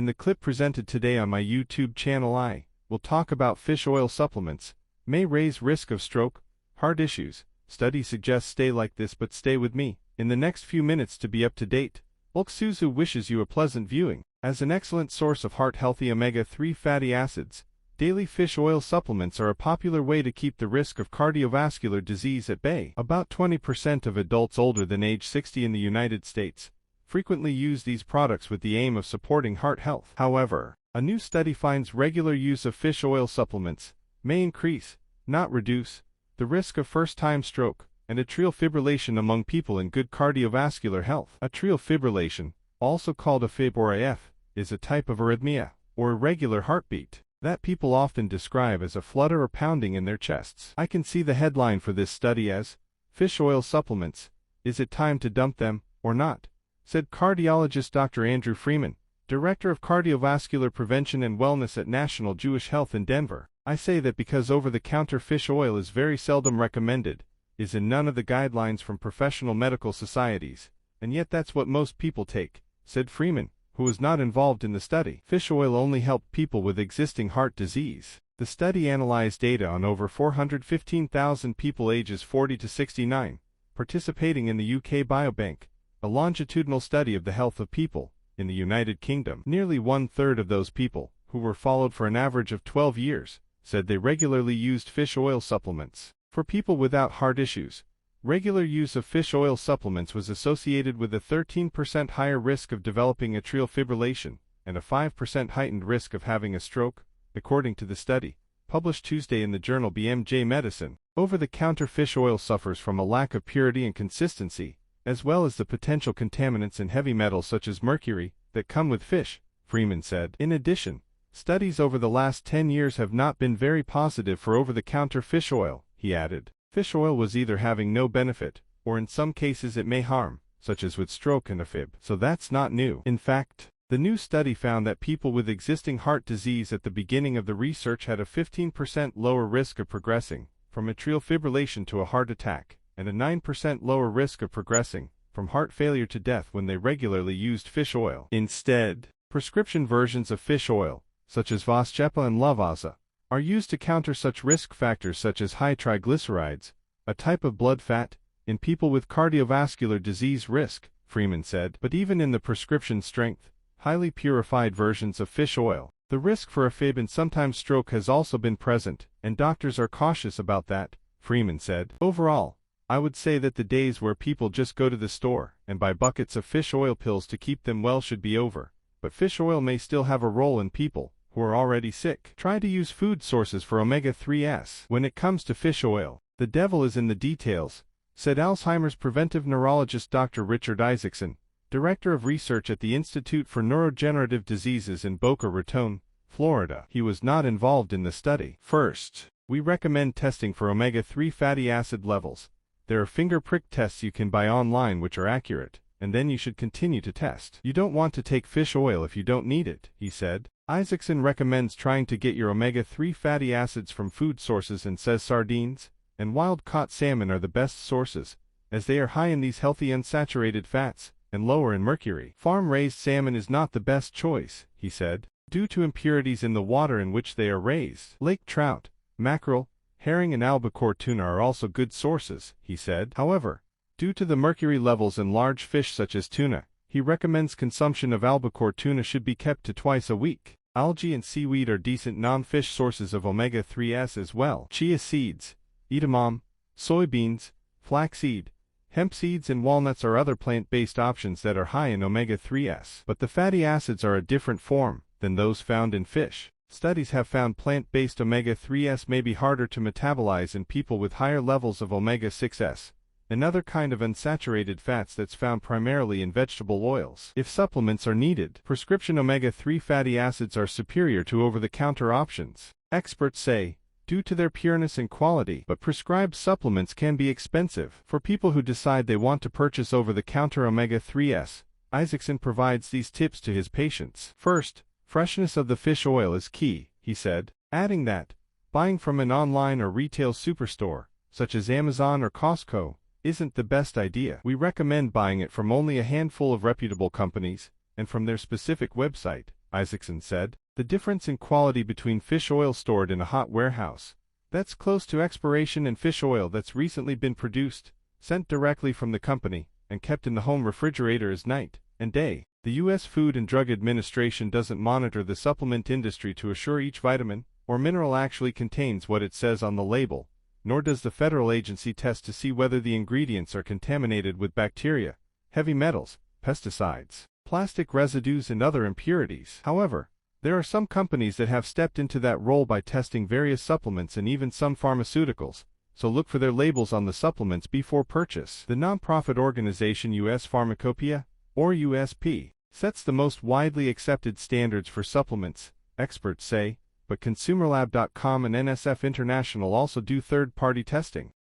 In the clip presented today on my YouTube channel, I will talk about fish oil supplements may raise risk of stroke, heart issues. Study suggests stay like this, but stay with me in the next few minutes to be up to date. Alexandru wishes you a pleasant viewing. As an excellent source of heart-healthy omega-3 fatty acids, daily fish oil supplements are a popular way to keep the risk of cardiovascular disease at bay. About 20% of adults older than age 60 in the United States frequently use these products with the aim of supporting heart health. However, a new study finds regular use of fish oil supplements may increase, not reduce, the risk of first-time stroke and atrial fibrillation among people in good cardiovascular health. Atrial fibrillation, also called AFib or AF, is a type of arrhythmia, or irregular heartbeat, that people often describe as a flutter or pounding in their chests. I can see the headline for this study as, "Fish Oil Supplements, Is It Time to Dump Them, or Not?" said cardiologist Dr. Andrew Freeman, Director of Cardiovascular Prevention and Wellness at National Jewish Health in Denver. I say that because over-the-counter fish oil is very seldom recommended, is in none of the guidelines from professional medical societies, and yet that's what most people take, said Freeman, who was not involved in the study. Fish oil only helped people with existing heart disease. The study analyzed data on over 415,000 people ages 40 to 69, participating in the UK Biobank, a longitudinal study of the health of people in the United Kingdom. Nearly one-third of those people, who were followed for an average of 12 years, said they regularly used fish oil supplements. For people without heart issues, regular use of fish oil supplements was associated with a 13% higher risk of developing atrial fibrillation and a 5% heightened risk of having a stroke, according to the study, published Tuesday in the journal BMJ Medicine. Over-the-counter fish oil suffers from a lack of purity and consistency, as well as the potential contaminants and heavy metals such as mercury that come with fish, Freeman said. In addition, studies over the last 10 years have not been very positive for over-the-counter fish oil, he added. Fish oil was either having no benefit, or in some cases it may harm, such as with stroke and AFib. So that's not new. In fact, the new study found that people with existing heart disease at the beginning of the research had a 15% lower risk of progressing from atrial fibrillation to a heart attack, and a 9% lower risk of progressing from heart failure to death when they regularly used fish oil. Instead, prescription versions of fish oil, such as Voschepa and Lavazza, are used to counter such risk factors such as high triglycerides, a type of blood fat, in people with cardiovascular disease risk, Freeman said. But even in the prescription strength, highly purified versions of fish oil, the risk for AFib and sometimes stroke has also been present, and doctors are cautious about that, Freeman said. Overall, I would say that the days where people just go to the store and buy buckets of fish oil pills to keep them well should be over, but fish oil may still have a role in people who are already sick. Try to use food sources for omega-3s. When it comes to fish oil, the devil is in the details, said Alzheimer's preventive neurologist Dr. Richard Isaacson, Director of Research at the Institute for Neurodegenerative Diseases in Boca Raton, Florida. He was not involved in the study. First, we recommend testing for omega-3 fatty acid levels. There are finger prick tests you can buy online which are accurate, and then you should continue to test. You don't want to take fish oil if you don't need it, he said. Isaacson recommends trying to get your omega-3 fatty acids from food sources and says sardines and wild-caught salmon are the best sources, as they are high in these healthy unsaturated fats and lower in mercury. Farm-raised salmon is not the best choice, he said, due to impurities in the water in which they are raised. Lake trout, mackerel, herring and albacore tuna are also good sources, he said. However, due to the mercury levels in large fish such as tuna, he recommends consumption of albacore tuna should be kept to twice a week. Algae and seaweed are decent non-fish sources of omega-3s as well. Chia seeds, edamame, soybeans, flaxseed, hemp seeds and walnuts are other plant-based options that are high in omega-3s. But the fatty acids are a different form than those found in fish. Studies have found plant-based omega-3s may be harder to metabolize in people with higher levels of omega-6s, another kind of unsaturated fats that's found primarily in vegetable oils. If supplements are needed, prescription omega-3 fatty acids are superior to over-the-counter options, experts say, due to their pureness and quality. But prescribed supplements can be expensive. For people who decide they want to purchase over-the-counter omega-3s, Isaacson provides these tips to his patients. First, freshness of the fish oil is key, he said, adding that buying from an online or retail superstore, such as Amazon or Costco, isn't the best idea. We recommend buying it from only a handful of reputable companies, and from their specific website, Isaacson said. The difference in quality between fish oil stored in a hot warehouse that's close to expiration and fish oil that's recently been produced, sent directly from the company, and kept in the home refrigerator is night and day. The U.S. Food and Drug Administration doesn't monitor the supplement industry to assure each vitamin or mineral actually contains what it says on the label, nor does the federal agency test to see whether the ingredients are contaminated with bacteria, heavy metals, pesticides, plastic residues, and other impurities. However, there are some companies that have stepped into that role by testing various supplements and even some pharmaceuticals, so look for their labels on the supplements before purchase. The nonprofit organization US Pharmacopoeia, or USP, sets the most widely accepted standards for supplements, experts say, but ConsumerLab.com and NSF International also do third-party testing.